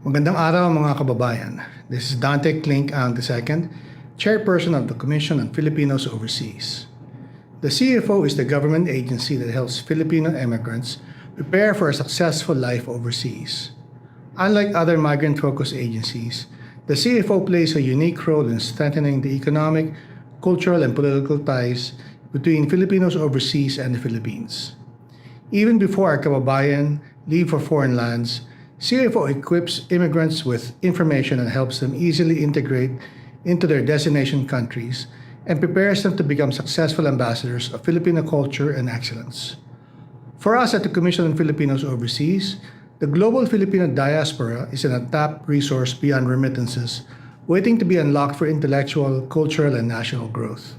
Magandang araw mga kababayan. This is Dante Klink Ang II, Chairperson of the Commission on Filipinos Overseas. The CFO is the government agency that helps Filipino immigrants prepare for a successful life overseas. Unlike other migrant-focused agencies, the CFO plays a unique role in strengthening the economic, cultural, and political ties between Filipinos overseas and the Philippines. Even before our kababayan leave for foreign lands, CFO equips immigrants with information and helps them easily integrate into their destination countries and prepares them to become successful ambassadors of Filipino culture and excellence. For us at the Commission on Filipinos Overseas, the global Filipino diaspora is an untapped resource beyond remittances, waiting to be unlocked for intellectual, cultural, and national growth.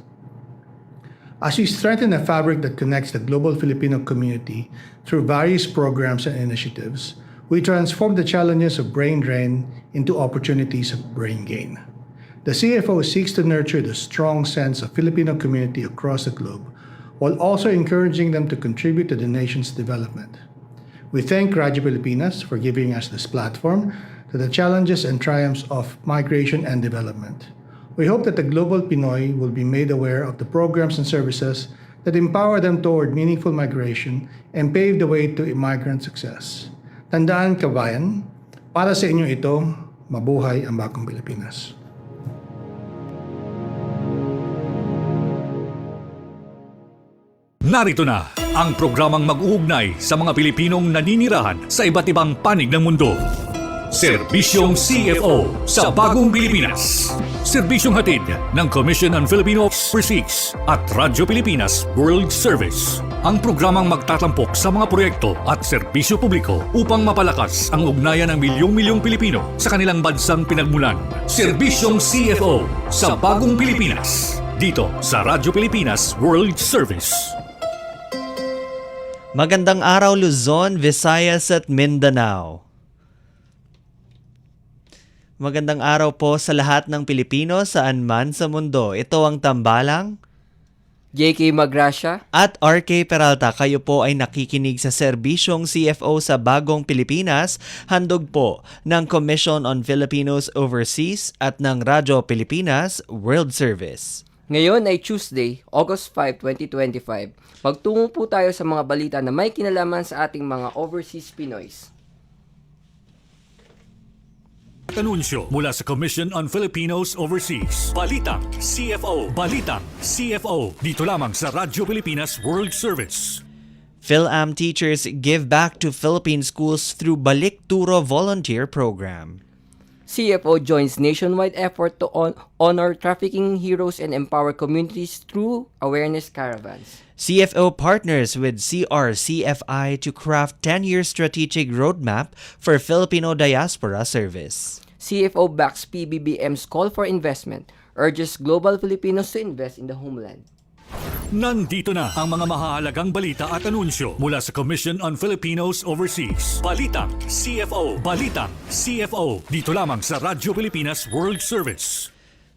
As we strengthen a fabric that connects the global Filipino community through various programs and initiatives, we transform the challenges of brain drain into opportunities of brain gain. The CFO seeks to nurture the strong sense of Filipino community across the globe, while also encouraging them to contribute to the nation's development. We thank Radyo Pilipinas for giving us this platform to the challenges and triumphs of migration and development. We hope that the global Pinoy will be made aware of the programs and services that empower them toward meaningful migration and pave the way to immigrant success. Tandaan kabayan, para sa inyo ito, mabuhay ang bagong Pilipinas. Narito na ang programang mag-uugnay sa mga Pilipinong naninirahan sa iba't ibang panig ng mundo. Serbisyong CFO sa Bagong Pilipinas. Serbisyong hatid ng Commission on Filipino Overseas at Radyo Pilipinas World Service. Ang programang magtatampok sa mga proyekto at serbisyo publiko upang mapalakas ang ugnayan ng milyong-milyong Pilipino sa kanilang bansang pinagmulan. Serbisyong CFO sa Bagong Pilipinas. Dito sa Radyo Pilipinas World Service. Magandang araw Luzon, Visayas at Mindanao. Magandang araw po sa lahat ng Pilipino saan man sa mundo. Ito ang Tambalang JK Magracia at RK Peralta. Kayo po ay nakikinig sa serbisyong CFO sa Bagong Pilipinas, handog po ng Commission on Filipinos Overseas at ng Radyo Pilipinas World Service. Ngayon ay Tuesday, August 5, 2025. Magtungo po tayo sa mga balita na may kinalaman sa ating mga overseas Pinoys. Anunsyo mula sa Commission on Filipinos Overseas. Balitang CFO. Balitang CFO. Dito lamang sa Radyo Pilipinas World Service. PhilAm teachers give back to Philippine schools through Balik Turo volunteer program. CFO joins nationwide effort to honor trafficking heroes and empower communities through awareness caravans. CFO partners with CRCFI to craft 10-year strategic roadmap for Filipino diaspora service. CFO backs PBBM's call for investment, urges global Filipinos to invest in the homeland. Nandito na ang mga mahahalagang balita at anunsyo mula sa Commission on Filipinos Overseas. Balitang CFO. Balitang CFO. Dito lamang sa Radyo Pilipinas World Service.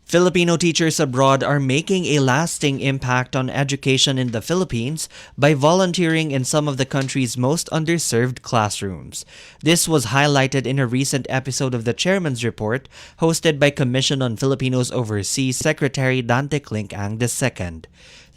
Filipino teachers abroad are making a lasting impact on education in the Philippines by volunteering in some of the country's most underserved classrooms. This was highlighted in a recent episode of the Chairman's Report hosted by Commission on Filipinos Overseas Secretary Dante Klink Ang II.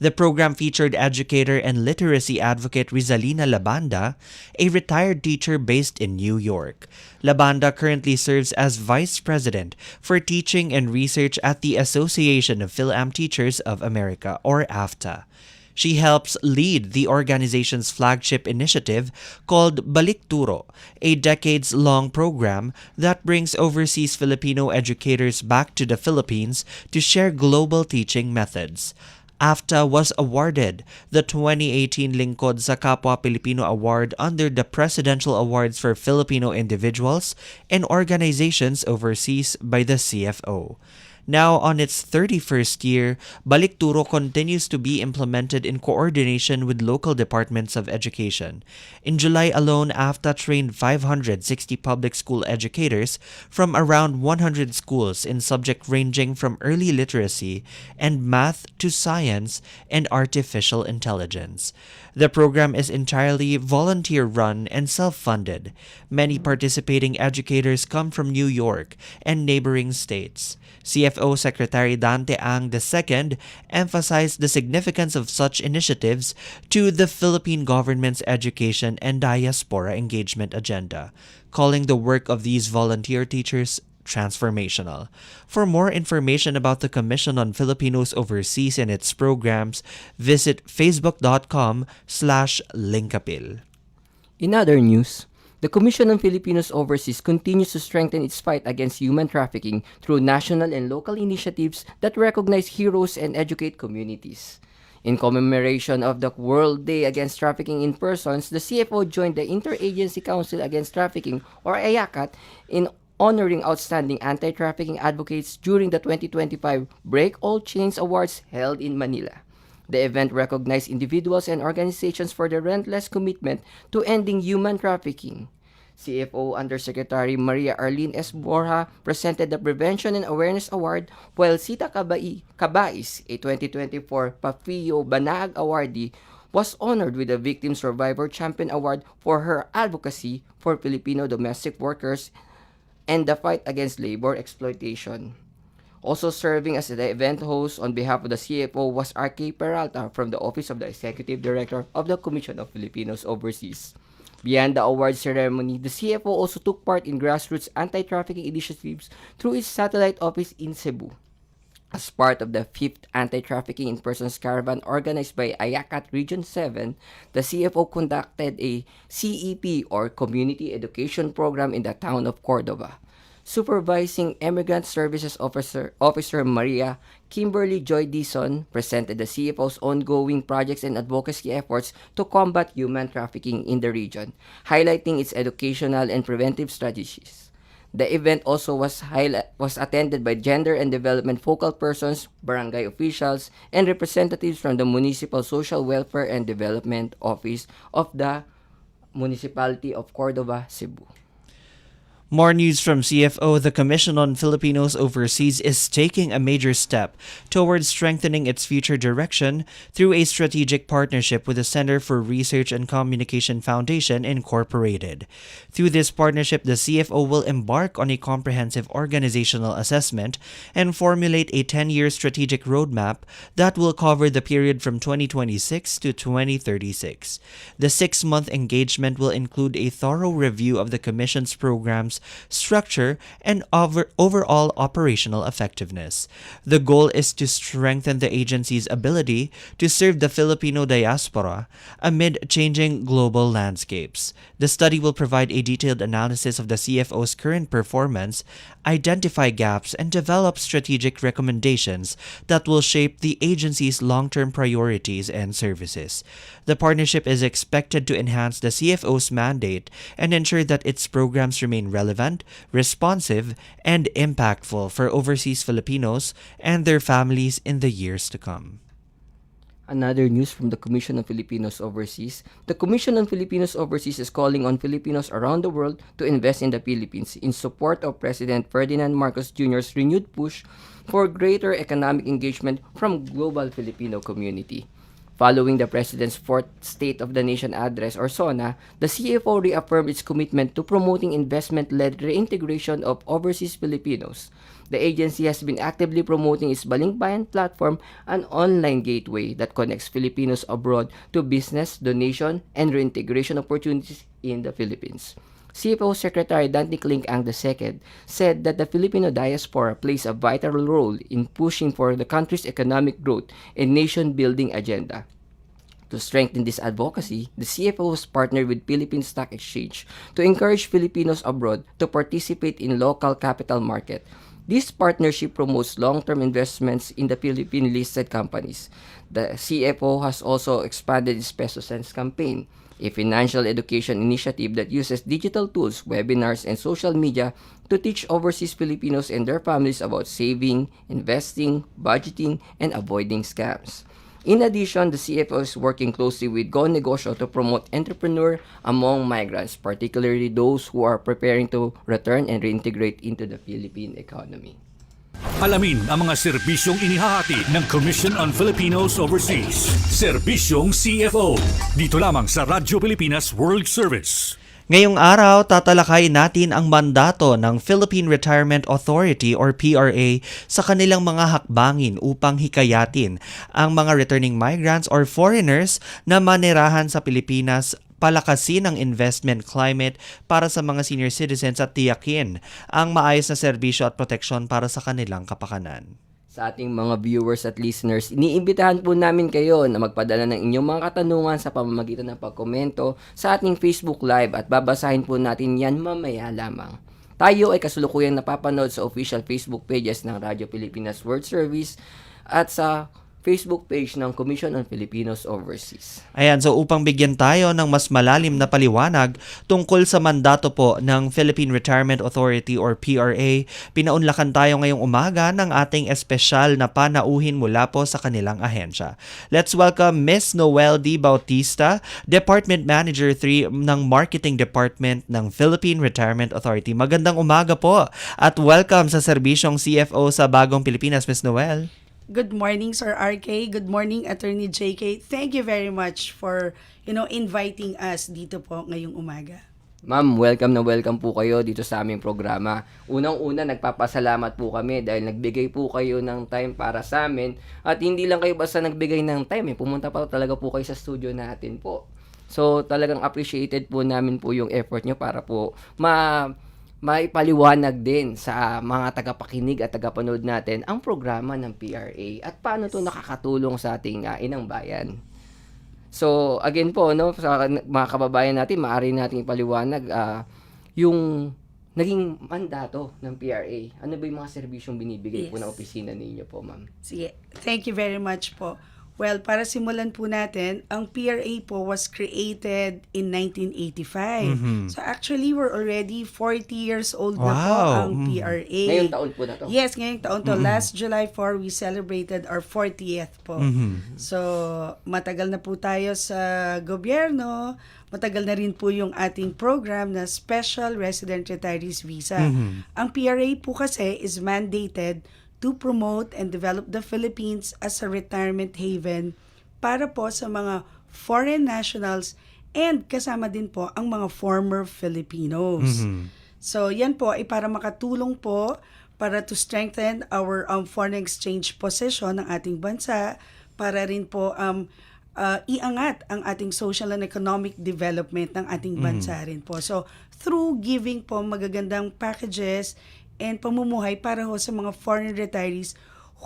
The program featured educator and literacy advocate Rizalina Labanda, a retired teacher based in New York. Labanda currently serves as Vice President for Teaching and Research at the Association of PhilAm Teachers of America, or AFTA. She helps lead the organization's flagship initiative called Balik Turo, a decades-long program that brings overseas Filipino educators back to the Philippines to share global teaching methods. AFTA was awarded the 2018 Lingkod sa Kapwa Pilipino Award under the Presidential Awards for Filipino Individuals and Organizations Overseas by the CFO. Now on its 31st year, Balikturo continues to be implemented in coordination with local departments of education. In July alone, AFTA trained 560 public school educators from around 100 schools in subjects ranging from early literacy and math to science and artificial intelligence. The program is entirely volunteer-run and self-funded. Many participating educators come from New York and neighboring states. CFO Secretary Dante Ang II emphasized the significance of such initiatives to the Philippine government's education and diaspora engagement agenda, calling the work of these volunteer teachers transformational. For more information about the Commission on Filipinos Overseas and its programs, visit facebook.com/linkapil. In other news, the Commission on Filipinos Overseas continues to strengthen its fight against human trafficking through national and local initiatives that recognize heroes and educate communities. In commemoration of the World Day Against Trafficking in Persons, the CFO joined the Interagency Council Against Trafficking, or IACAT, in honoring outstanding anti-trafficking advocates during the 2025 Break All Chains Awards held in Manila. The event recognized individuals and organizations for their relentless commitment to ending human trafficking. CFO Undersecretary Maria Arlene S. Borja presented the Prevention and Awareness Award, while Sita Cabais, a 2024 PAFIO Banaag awardee, was honored with the Victim Survivor Champion Award for her advocacy for Filipino domestic workers and the fight against labor exploitation. Also serving as the event host on behalf of the CFO was R.K. Peralta from the Office of the Executive Director of the Commission of Filipinos Overseas. Beyond the award ceremony, the CFO also took part in grassroots anti-trafficking initiatives through its satellite office in Cebu. As part of the 5th Anti-Trafficking in Persons Caravan organized by IACAT Region 7, the CFO conducted a CEP or Community Education Program in the town of Cordova. Supervising Immigrant Services Officer Maria Kimberly Joy Dison presented the CFO's ongoing projects and advocacy efforts to combat human trafficking in the region, highlighting its educational and preventive strategies. The event also was attended by gender and development focal persons, barangay officials, and representatives from the Municipal Social Welfare and Development Office of the Municipality of Cordova, Cebu. More news from CFO. The Commission on Filipinos Overseas is taking a major step towards strengthening its future direction through a strategic partnership with the Center for Research and Communication Foundation, Incorporated. Through this partnership, the CFO will embark on a comprehensive organizational assessment and formulate a 10-year strategic roadmap that will cover the period from 2026 to 2036. The 6-month engagement will include a thorough review of the Commission's programs, structure, and overall operational effectiveness. The goal is to strengthen the agency's ability to serve the Filipino diaspora amid changing global landscapes. The study will provide a detailed analysis of the CFO's current performance, identify gaps, and develop strategic recommendations that will shape the agency's long-term priorities and services. The partnership is expected to enhance the CFO's mandate and ensure that its programs remain relevant, responsive, and impactful for overseas Filipinos and their families in the years to come. Another news from the Commission on Filipinos Overseas. The Commission on Filipinos Overseas is calling on Filipinos around the world to invest in the Philippines in support of President Ferdinand Marcos Jr.'s renewed push for greater economic engagement from global Filipino community. Following the President's 4th State of the Nation Address, or SONA, the CFO reaffirmed its commitment to promoting investment-led reintegration of overseas Filipinos. The agency has been actively promoting its Balikbayan platform, an online gateway that connects Filipinos abroad to business, donation, and reintegration opportunities in the Philippines. CFO Secretary Dante Clink Ang II said that the Filipino diaspora plays a vital role in pushing for the country's economic growth and nation-building agenda. To strengthen this advocacy, the CFO has partnered with Philippine Stock Exchange to encourage Filipinos abroad to participate in local capital market. This partnership promotes long-term investments in the Philippine-listed companies. The CFO has also expanded its Peso Sense campaign, a financial education initiative that uses digital tools, webinars, and social media to teach overseas Filipinos and their families about saving, investing, budgeting, and avoiding scams. In addition, the CFO is working closely with Go Negosyo to promote entrepreneur among migrants, particularly those who are preparing to return and reintegrate into the Philippine economy. Alamin ang mga serbisyong inihahati ng Commission on Filipinos Overseas. Serbisyong CFO. Dito lamang sa Radyo Pilipinas World Service. Ngayong araw, tatalakayin natin ang mandato ng Philippine Retirement Authority or PRA sa kanilang mga hakbangin upang hikayatin ang mga returning migrants or foreigners na manirahan sa Pilipinas, palakasin ang investment climate para sa mga senior citizens at tiyakin ang maayos na serbisyo at proteksyon para sa kanilang kapakanan. Sa ating mga viewers at listeners, iniimbitahan po namin kayo na magpadala ng inyong mga katanungan sa pamamagitan ng pagkomento sa ating Facebook Live at babasahin po natin yan mamaya lamang. Tayo ay kasulukuyang napapanood sa official Facebook pages ng Radyo Pilipinas World Service at sa Facebook page ng Commission on Filipinos Overseas. Ayan, so upang bigyan tayo ng mas malalim na paliwanag tungkol sa mandato po ng Philippine Retirement Authority or PRA, pinaunlakan tayo ngayong umaga ng ating espesyal na panauhin mula po sa kanilang ahensya. Let's welcome Miss Noel D. Bautista, Department Manager 3 ng Marketing Department ng Philippine Retirement Authority. Magandang umaga po at welcome sa serbisyong CFO sa Bagong Pilipinas, Miss Noel. Good morning, Sir RK. Good morning, Attorney JK. Thank you very much for, inviting us dito po ngayong umaga. Ma'am, welcome na welcome po kayo dito sa aming programa. Unang-una, nagpapasalamat po kami dahil nagbigay po kayo ng time para sa amin. At hindi lang kayo basta nagbigay ng time, pumunta pa talaga po kayo sa studio natin po. So, talagang appreciated po namin po yung effort nyo para po maipaliwanag din sa mga tagapakinig at tagapanood natin ang programa ng PRA at paano to nakakatulong sa ating inang bayan. So, again po, sa mga kababayan natin, maaari nating ipaliwanag yung naging mandato ng PRA. Ano ba yung mga serbisyong binibigay po ng opisina ninyo po, ma'am? Sige, thank you very much po. Well, para simulan po natin, ang PRA po was created in 1985. So actually, we're already 40 years old na po ang PRA. Ngayong taon po na to? Yes, ngayong taon to. Last July 4, we celebrated our 40th po. So, matagal na po tayo sa gobyerno. Matagal na rin po yung ating program na Special Resident Retirees Visa. Ang PRA po kasi is mandated to promote and develop the Philippines as a retirement haven para po sa mga foreign nationals and kasama din po ang mga former Filipinos. So yan po ay para makatulong po para to strengthen our foreign exchange position ng ating bansa, para rin po iangat ang ating social and economic development ng ating bansa rin po. So through giving po magagandang packages and pamumuhay para ho sa mga foreign retirees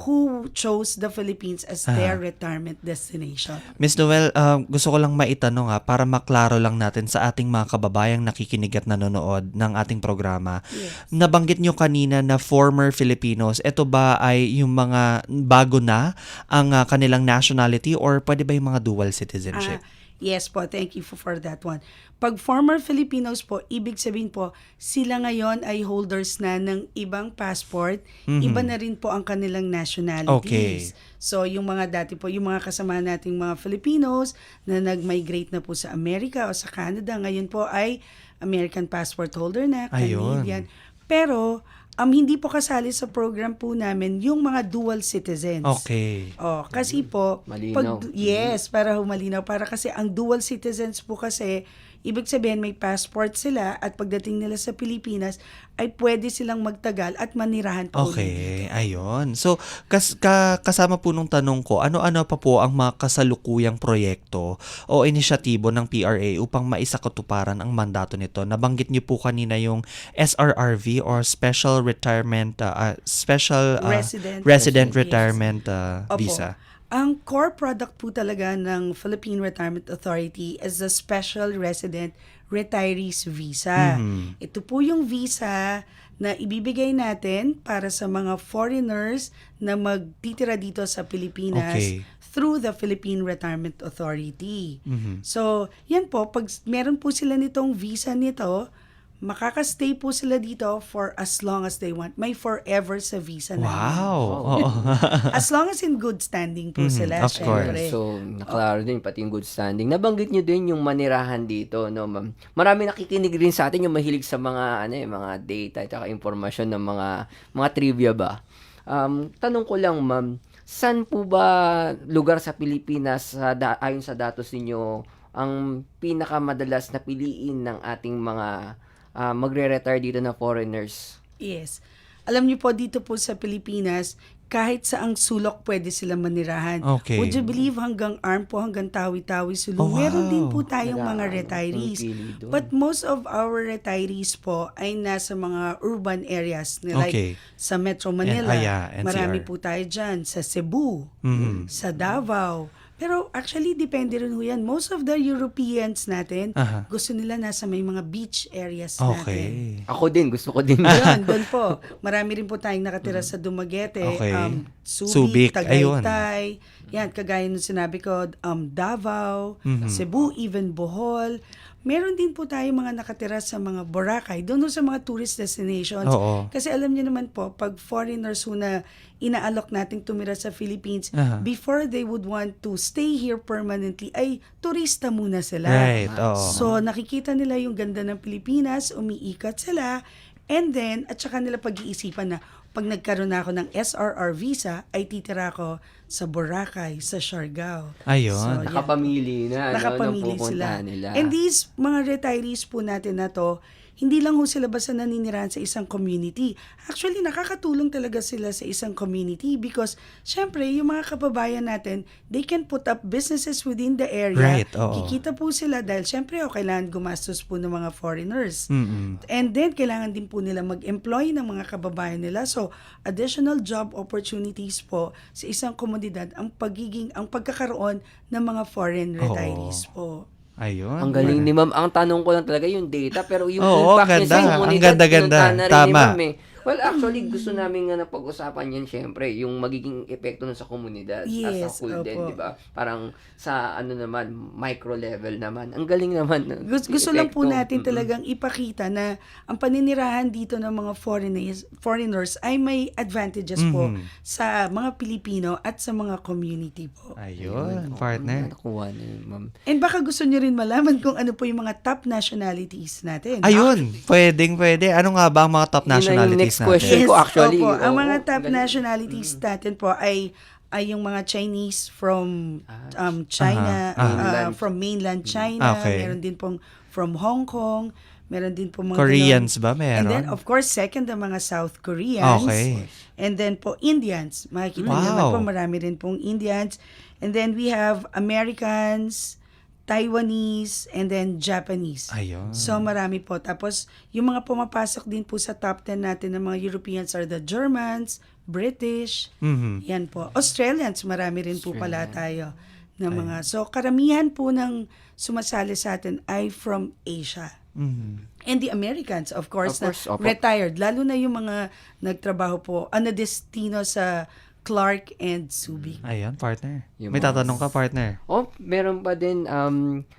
who chose the Philippines as their retirement destination. Miss Noel, gusto ko lang maitanong para maklaro lang natin sa ating mga kababayang nakikinig at nanonood ng ating programa. Yes. Nabanggit nyo kanina na former Filipinos. Ito ba ay yung mga bago na ang kanilang nationality or pwede ba yung mga dual citizenship? Yes po, thank you for that one. Pag former Filipinos po, ibig sabihin po, sila ngayon ay holders na ng ibang passport, iba na rin po ang kanilang nationalities. Okay. So, yung mga dati po, yung mga kasama nating mga Filipinos na nag-migrate na po sa Amerika o sa Canada, ngayon po ay American passport holder na, Canadian. Pero, hindi po kasali sa program po namin yung mga dual citizens. Okay. Kasi po, Malinaw. yes, para humalinaw. Para kasi ang dual citizens po kasi, ibig sabihin may passport sila at pagdating nila sa Pilipinas, ay pwede silang magtagal at manirahan pa ulit. Okay, ayun. So, kasama po nung tanong ko, ano-ano pa po ang mga kasalukuyang proyekto o inisyatibo ng PRA upang maisakatuparan ang mandato nito? Nabanggit niyo po kanina yung SRRV or Special Retirement Resident Retirement Opo. Visa. Ang core product po talaga ng Philippine Retirement Authority is the Special Resident Retirees Visa. Ito po yung visa na ibibigay natin para sa mga foreigners na magtitira dito sa Pilipinas through the Philippine Retirement Authority. So, yan po, pag meron po sila nitong visa nito, makakastay po sila dito for as long as they want. May forever sa visa namin. Wow. Oo. As long as in good standing po sila, of course. syempre. So, naklaro din pati yung good standing. Nabanggit nyo din yung manirahan dito, no, ma'am. Marami nakikinig rin sa atin yung mahilig sa mga mga data at impormasyon ng mga trivia ba. Tanong ko lang, ma'am, saan po ba lugar sa Pilipinas ayon sa datos ninyo ang pinakamadalas na piliin ng ating mga magre-retire dito na foreigners? Yes. Alam niyo po, dito po sa Pilipinas, kahit saang sulok pwede sila manirahan. Okay. Would you believe hanggang ARM po, hanggang Tawi-Tawi, Sulu. Oh, wow. Meron din po tayong mga Nag-aano, retirees. pumipili doon. But most of our retirees po ay nasa mga urban areas. Okay. Like sa Metro Manila. NCR. Marami po tayo dyan. Sa Cebu. Sa Davao. Pero actually, depende rin ho yan. Most of the Europeans natin, gusto nila nasa may mga beach areas natin. Okay. Ako din, gusto ko din. Yun, doon po. Marami rin po tayong nakatira sa Dumaguete, Okay. Subic, Subic, ayun. Tagaytay. Yan, kagaya nung sinabi ko, Davao, Cebu, even Bohol. Meron din po tayong mga nakatira sa mga Boracay, doon sa mga tourist destinations. Oo. Kasi alam niyo naman po, pag foreigners ho na inaalok nating tumira sa Philippines, before they would want to stay here permanently, ay turista muna sila. Right, oo. So, nakikita nila yung ganda ng Pilipinas, umiikot sila, and then, at saka nila pag-iisipan na, pag nagkaroon na ako ng SRR visa, ay titira ako sa Boracay, sa Siargao. Ayun. So, Nakapamili na, Nakapamili nung sila. pupuntahan nila. And these mga retirees po natin na to, hindi lang ho sila basta naninirahan sa isang community. Actually, nakakatulong talaga sila sa isang community because, syempre, yung mga kababayan natin, they can put up businesses within the area. Right, oo. Kikita po sila dahil, syempre, kailangan gumastos po ng mga foreigners. And then, kailangan din po nila mag-employ ng mga kababayan nila. So, additional job opportunities po sa isang komunidad ang pagkakaroon ng mga foreign retirees po. Ayun. Ang galing ni ma'am. Ang tanong ko lang talaga yung data, pero yung Oo, impact niya sa ganda. komunidad, Ang ganda-ganda. pinuntahan na rin ni Tama. ma'am eh. Well, actually, gusto namin nga napag-usapan yan, syempre, yung magiging epekto nun sa komunidad as a Yes, whole din, opo. di ba? Parang sa, micro level naman. Ang galing naman. Gusto lang po epekto. natin talagang ipakita na ang paninirahan dito ng mga foreigners ay may advantages po sa mga Pilipino at sa mga community po. Ayun, partner. Nakuha na yun, ma'am. And baka gusto nyo rin malaman kung ano po yung mga top nationalities natin. Ayun, pwede. Ano nga ba ang mga top Yun na yung nationalities next question natin? ko actually. Opo. Ang Oo, mga top galing. nationalities natin po ay yung mga Chinese from China, Mainland. from mainland China, Okay. meron din pong from Hong Kong, meron din pong mga Koreans ganun. ba meron? And then of course second ang mga South Koreans. Okay. And then po Indians. Makikita niyo Wow. naman po marami rin pong Indians. And then we have Americans, Taiwanese, and then Japanese. Ayun. So marami po. Tapos yung mga pumapasok din po sa top 10 natin ng mga Europeans are the Germans, British, yan po. Australians, marami rin po pala tayo na mga. So karamihan po ng sumasali sa atin ay from Asia. And the Americans, of course, Of course, na opo. retired. Lalo na yung mga nagtrabaho po, destino sa Clark and Subic. Ayun, partner. Yung May mga- tatanong ka, partner. Oh, meron pa din,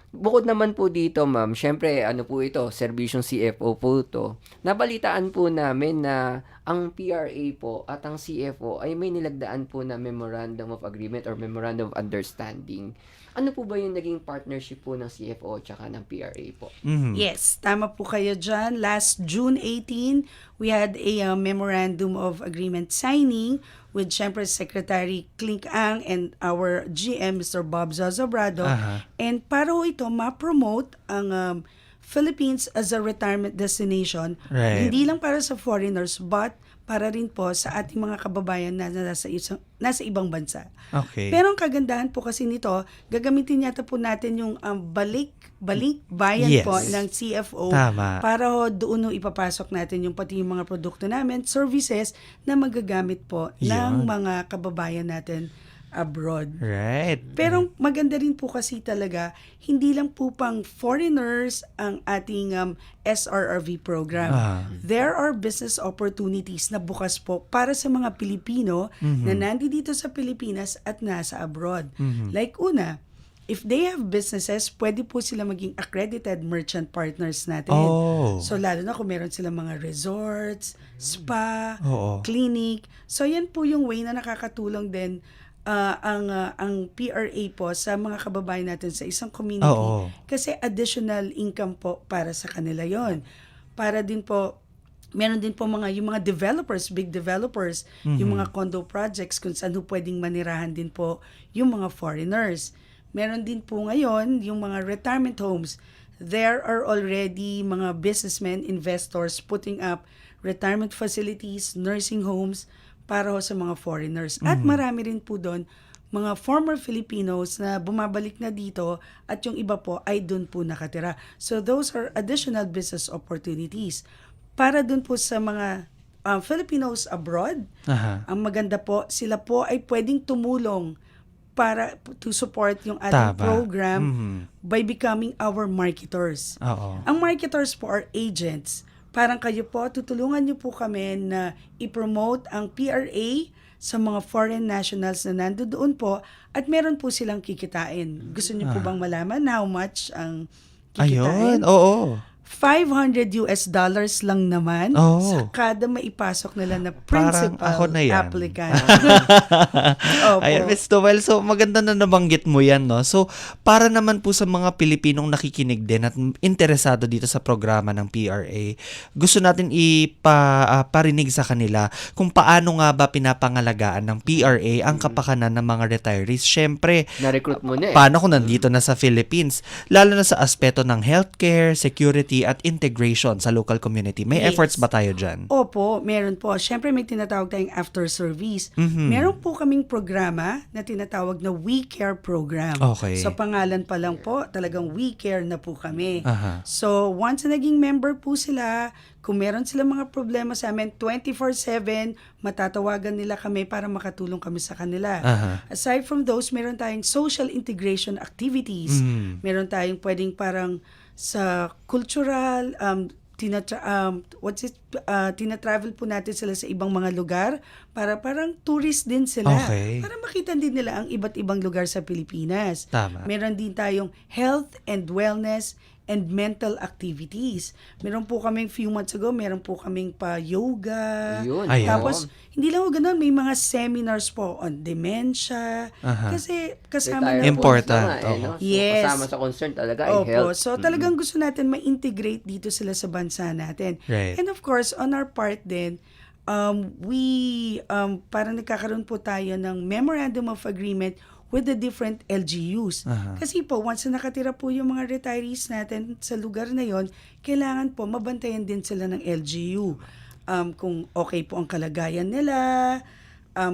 bukod naman po dito, ma'am, syempre, ano po ito, serbisyong CFO po ito. Nabalitaan po namin na ang PRA po at ang CFO ay may nilagdaan po na Memorandum of Agreement or Memorandum of Understanding. Ano po ba yung naging partnership po ng CFO at saka ng PRA po? Yes, tama po kayo dyan. Last June 18, we had a memorandum of agreement signing with syempre Secretary Clink Ang and our GM, Mr. Bob Zazobrado. And para ho ito ma-promote ang Philippines as a retirement destination. Right. Hindi lang para sa foreigners, but para rin po sa ating mga kababayan na nasa ibang bansa. Okay. Pero ang kagandahan po kasi nito, gagamitin yata po natin yung balik bayan Yes. po ng CFO Tama. para ho doon ho ipapasok natin yung pati yung mga produkto namin, services na magagamit po ng Yun. mga kababayan natin abroad. Right. Pero maganda rin po kasi talaga, hindi lang po pang foreigners ang ating SRRV program. There are business opportunities na bukas po para sa mga Pilipino na nandito sa Pilipinas at nasa abroad. Like una, if they have businesses, pwede po sila maging accredited merchant partners natin. Oh. So lalo na kung meron silang mga resorts, spa, Oo. clinic. So yan po yung way na nakakatulong din ang PRA po sa mga kababayan natin sa isang community. Oo. Kasi additional income po para sa kanila yon. Para din po, meron din po yung mga developers, big developers, yung mga condo projects kung saan pwedeng manirahan din po yung mga foreigners. Meron din po ngayon yung mga retirement homes. There are already mga businessmen, investors putting up retirement facilities, nursing homes para ho sa mga foreigners. At marami rin po doon mga former Filipinos na bumabalik na dito at yung iba po ay doon po nakatira. So those are additional business opportunities. Para doon po sa mga Filipinos abroad, ang maganda po, sila po ay pwedeng tumulong para to support yung ating Tama. program by becoming our marketers. Oo. Ang marketers po are agents. Parang kayo po, tutulungan niyo po kami na i-promote ang PRA sa mga foreign nationals na nandoon po at meron po silang kikitain. Gusto niyo po bang malaman how much ang kikitain? Ayun, oo. $500 lang naman Oh. sa kada maipasok nila na Parang principal ako na yan. applicant. Opo. Ayan, Ms. Noel, so maganda na nabanggit mo yan, no? So, para naman po sa mga Pilipinong nakikinig din at interesado dito sa programa ng PRA, gusto natin parinig sa kanila kung paano nga ba pinapangalagaan ng PRA ang kapakanan ng mga retirees. Siyempre, Na-recruit mo na eh. paano kung nandito na sa Philippines? Lalo na sa aspeto ng healthcare, security, at integration sa local community. May Yes. efforts ba tayo dyan? Opo, meron po. Siyempre may tinatawag tayong after service. Meron po kaming programa na tinatawag na We Care Program. Okay. Sa pangalan pa lang po, talagang We Care na po kami. Aha. So, once na naging member po sila, kung meron silang mga problema sa amin, 24/7, matatawagan nila kami para makatulong kami sa kanila. Aha. Aside from those, meron tayong social integration activities. Meron tayong pwedeng parang sa cultural, tinatravel po natin sila sa ibang mga lugar para parang tourist din sila. Okay. Para makita din nila ang iba't ibang lugar sa Pilipinas. Tama. Meron din tayong health and wellness and mental activities. Meron po kaming few months ago, meron po kaming pa-yoga. Ayun. Ayun. Tapos, hindi lang po ganun, may mga seminars po on dementia. Kasi kasama na po. Important. No? So, Yes. kasama sa concern talaga ay Opo. health. So, talagang gusto natin ma-integrate dito sila sa bansa natin. Right. And of course, on our part din, parang nagkakaroon po tayo ng Memorandum of Agreement with the different LGUs. Kasi po, once na nakatira po yung mga retirees natin sa lugar na yon, kailangan po mabantayan din sila ng LGU. Kung okay po ang kalagayan nila,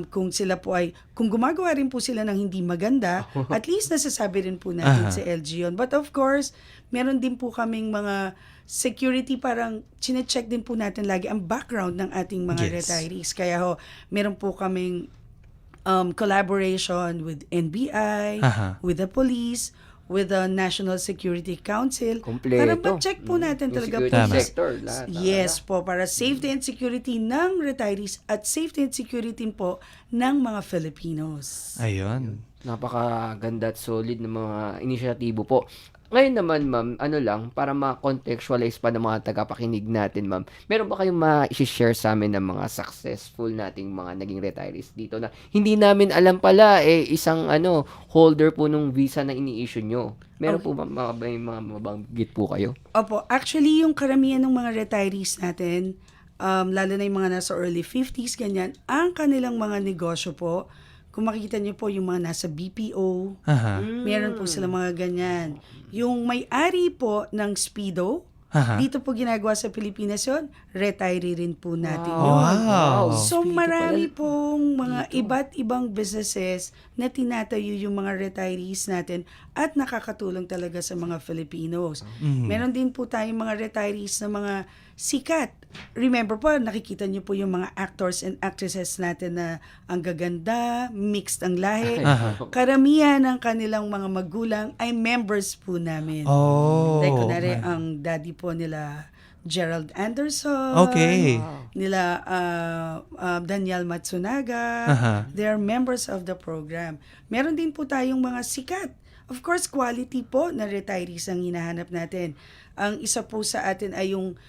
kung sila po kung gumagawa rin po sila ng hindi maganda, at least nasasabi rin po natin sa LGU yun. But of course, meron din po kaming mga security, parang chinecheck din po natin lagi ang background ng ating mga Yes. retirees. Kaya meron po kaming collaboration with NBI, with the police, with the National Security Council. Kompleto. Para ma-check po natin Yung talaga security po. Tama. sector. Lahat, Yes po, para safety and security ng retirees at safety and security po ng mga Filipinos. Ayun. Napakaganda at solid ng mga inisyatibo po. Ngayon naman, ma'am, para ma-contextualize pa ng mga tagapakinig natin, ma'am, meron ba kayong ma-share sa amin ng mga successful nating mga naging retirees dito na hindi namin alam pala, isang holder po nung visa na ini-issue nyo? Meron po ba may mga mabanggit po kayo? Opo, actually yung karamihan ng mga retirees natin, lalo na yung mga nasa early 50s, ganyan, ang kanilang mga negosyo po, kung makikita niyo po yung mga nasa BPO, meron po sila mga ganyan. Yung may-ari po ng Speedo, dito po ginagawa sa Pilipinas yun, retiree rin po natin yun. Wow. So Speedo marami pala. pong mga iba't ibang businesses na tinatayo yung mga retirees natin at nakakatulong talaga sa mga Filipinos. Meron din po tayong mga retirees na mga sikat. Remember po, nakikita niyo po yung mga actors and actresses natin na ang gaganda, mixed ang lahi. Karamihan ng kanilang mga magulang ay members po namin. Oh. Like, kunwari, ang daddy po nila, Gerald Anderson, Okay. nila Daniel Matsunaga, they are members of the program. Meron din po tayong mga sikat. Of course, quality po na retirees ang hinahanap natin. Ang isa po sa atin ay yung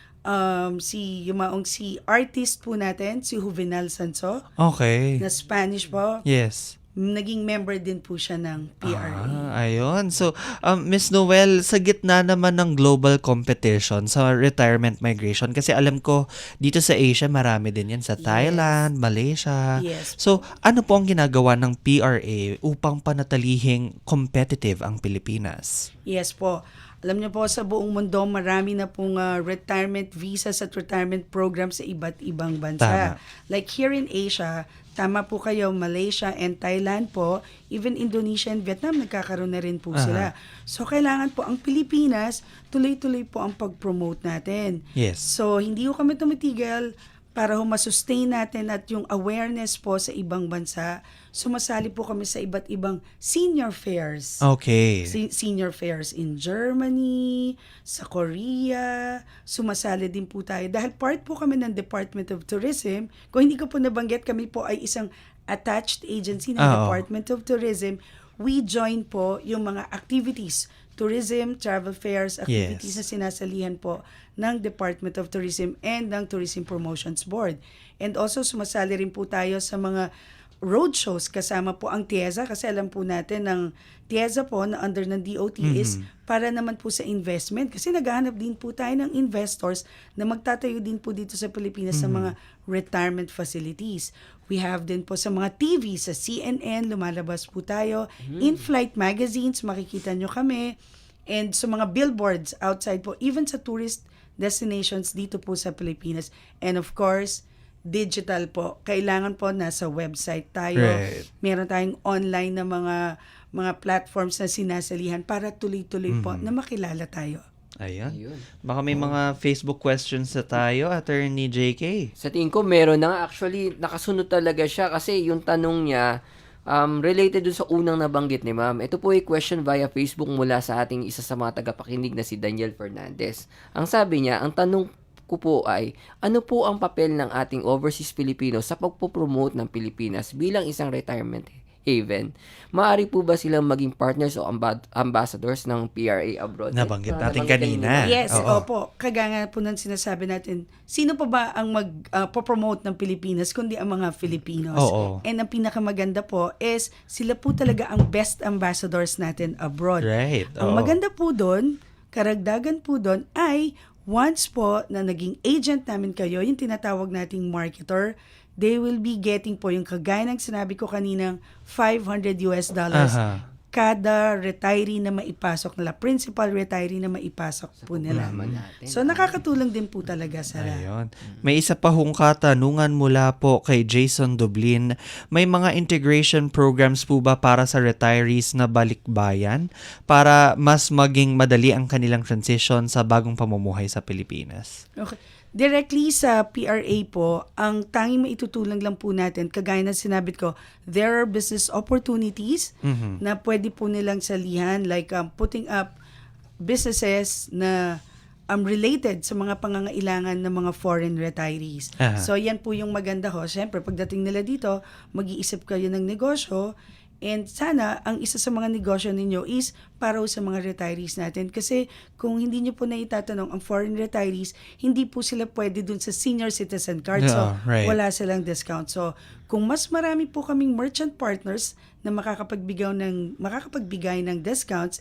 si artist po natin, si Juvenal Sanso, Okay. na Spanish po. Yes. Naging member din po siya ng PRA. Ayun. So, Miss Noel, sa gitna naman ng global competition sa retirement migration, kasi alam ko, dito sa Asia, marami din yan. Sa Thailand, Malaysia. Yes. So, ano po ang ginagawa ng PRA upang panatalihing competitive ang Pilipinas? Yes po. Alam niyo po, sa buong mundo, marami na pong retirement visas at retirement programs sa iba't ibang bansa. Tama. Like here in Asia, tama po kayo, Malaysia and Thailand po, even Indonesia and Vietnam, nagkakaroon na rin po sila. So, kailangan po ang Pilipinas, tuloy-tuloy po ang pag-promote natin. Yes. So, hindi ko kami tumitigil para ma-sustain natin at yung awareness po sa ibang bansa. Sumasali po kami sa iba't ibang senior fairs. Okay. Senior fairs in Germany, sa Korea, sumasali din po tayo. Dahil part po kami ng Department of Tourism, kung hindi ko po nabanggit, kami po ay isang attached agency ng Department of Tourism. We join po yung mga activities, tourism, travel fairs, activities na sinasalihan po ng Department of Tourism and ng Tourism Promotions Board. And also sumasali rin po tayo sa mga roadshows kasama po ang TIEZA kasi alam po natin ng TIEZA po na under ng DOT is para naman po sa investment kasi naghahanap din po tayo ng investors na magtatayo din po dito sa Pilipinas sa mga retirement facilities. We have din po sa mga TV, sa CNN, lumalabas po tayo. In-flight magazines, makikita nyo kami. And sa mga billboards outside po, even sa tourist destinations dito po sa Pilipinas. And of course, digital po. Kailangan po nasa website tayo. Right. Meron tayong online na mga platforms na sinasalihan para tuloy-tuloy po na makilala tayo. Ayun. Baka may mga Facebook questions na tayo, Attorney JK. Sa tingin ko, meron na nga. Actually, nakasunod talaga siya kasi yung tanong niya, related dun sa unang nabanggit ni ma'am. Ito po ay question via Facebook mula sa ating isa sa mga tagapakinig na si Daniel Fernandez. Ang sabi niya, ang tanong ko po ay, ano po ang papel ng ating overseas Filipino sa pagpopromote ng Pilipinas bilang isang retirement haven? Maaari po ba silang maging partners o ambassadors ng PRA abroad? Nabanggit natin kanina. Yes, Oo. opo. Kagaya po ng sinasabi natin, sino pa ba ang mag-promote ng Pilipinas kundi ang mga Filipinos? Oo. And ang pinakamaganda po is sila po talaga ang best ambassadors natin abroad. Right. Ang Oo. maganda po doon, karagdagan po doon ay once po na naging agent namin kayo, yung tinatawag nating marketer, they will be getting po yung kagaya ng sinabi ko kaninang $500 kada retiree na maipasok nila, principal retiree na maipasok po nila. So nakakatulong din po talaga sa Ayun. May isa pa hong katanungan mula po kay Jason Dublin. May mga integration programs po ba para sa retirees na balikbayan para mas maging madali ang kanilang transition sa bagong pamumuhay sa Pilipinas? Okay. Directly sa PRA po, ang tanging maitutulong lang po natin, kagaya na sinabi ko, there are business opportunities na pwede po nilang salihan, like putting up businesses na related sa mga pangangailangan ng mga foreign retirees. So yan po yung maganda ho. Siyempre, pagdating nila dito, mag-iisip kayo ng negosyo. And sana, ang isa sa mga negosyo ninyo is para sa mga retirees natin. Kasi kung hindi nyo po na itatanong, ang foreign retirees, hindi po sila pwede dun sa senior citizen card. So, right. wala silang discount. So, kung mas marami po kaming merchant partners na makakapagbigay ng discounts,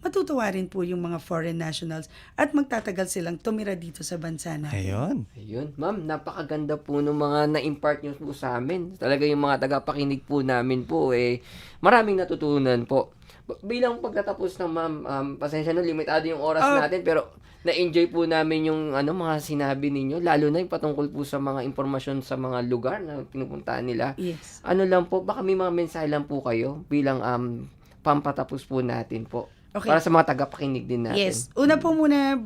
matutuwa rin po yung mga foreign nationals at magtatagal silang tumira dito sa bansa natin. Ayun. Ma'am, napakaganda po ng mga na-impart nyo po sa amin. Talaga yung mga tagapakinig po namin po, maraming natutunan po. Bilang pagtatapos ng ma'am, pasensya na, limitado yung oras natin, pero na-enjoy po namin yung mga sinabi ninyo, lalo na yung patungkol po sa mga impormasyon sa mga lugar na pinupuntahan nila. Yes. Ano lang po, baka may mga mensahe lang po kayo bilang pampatapos po natin po. Okay. Para sa mga tagapakinig din natin. Yes. Una po muna,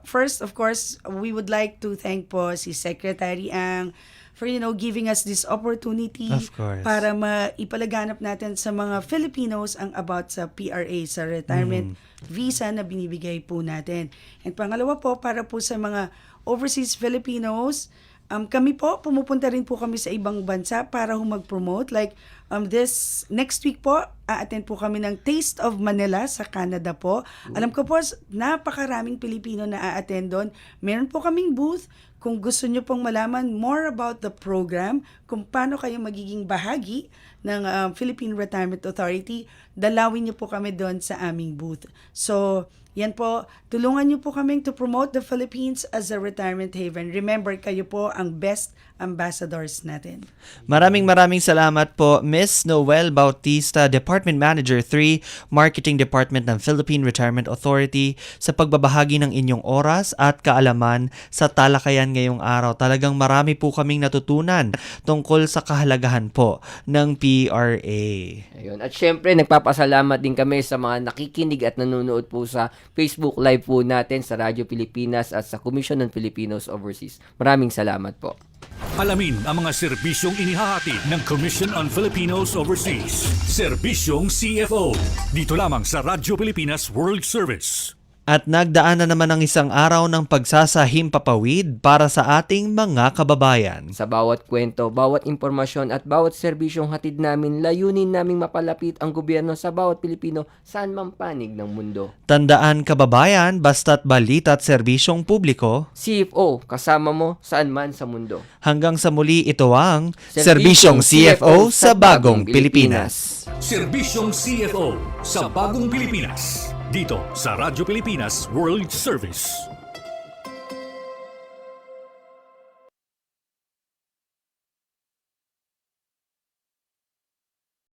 first, of course, we would like to thank po si Secretary Ang for, giving us this opportunity Of course. para maipalaganap natin sa mga Filipinos ang about sa PRA, sa retirement visa na binibigay po natin. And pangalawa po, para po sa mga overseas Filipinos, kami po, pumupunta rin po kami sa ibang bansa para mag-promote. Like, this next week po, a-attend po kami ng Taste of Manila sa Canada po. Alam ko po, napakaraming Pilipino na a-attend doon. Meron po kaming booth. Kung gusto nyo pong malaman more about the program, kung paano kayo magiging bahagi ng Philippine Retirement Authority, dalawin nyo po kami doon sa aming booth. So, yan po, tulungan niyo po kaming to promote the Philippines as a retirement haven. Remember, kayo po ang best ambassadors natin. Maraming salamat po, Miss Noel Bautista, Department Manager 3, Marketing Department ng Philippine Retirement Authority, sa pagbabahagi ng inyong oras at kaalaman sa talakayan ngayong araw. Talagang marami po kaming natutunan tungkol sa kahalagahan po ng PRA. Ayun. At syempre, nagpapasalamat din kami sa mga nakikinig at nanonood po sa Facebook Live po natin sa Radyo Pilipinas at sa Commission on Filipinos Overseas. Maraming salamat po. Alamin ang mga serbisyong inihahatid ng Commission on Filipinos Overseas. Serbisyong CFO. Dito lamang sa Radyo Pilipinas World Service. At nagdaan na naman ang isang araw ng pagsasahim papawid para sa ating mga kababayan. Sa bawat kwento, bawat impormasyon at bawat serbisyong hatid namin, layunin naming mapalapit ang gobyerno sa bawat Pilipino saan mang panig ng mundo. Tandaan kababayan, basta't balita at serbisyong publiko. CFO, kasama mo saan man sa mundo. Hanggang sa muli, ito ang Serbisyong CFO sa Bagong Pilipinas. Serbisyong CFO sa Bagong Pilipinas. Dito sa Radyo Pilipinas World Service.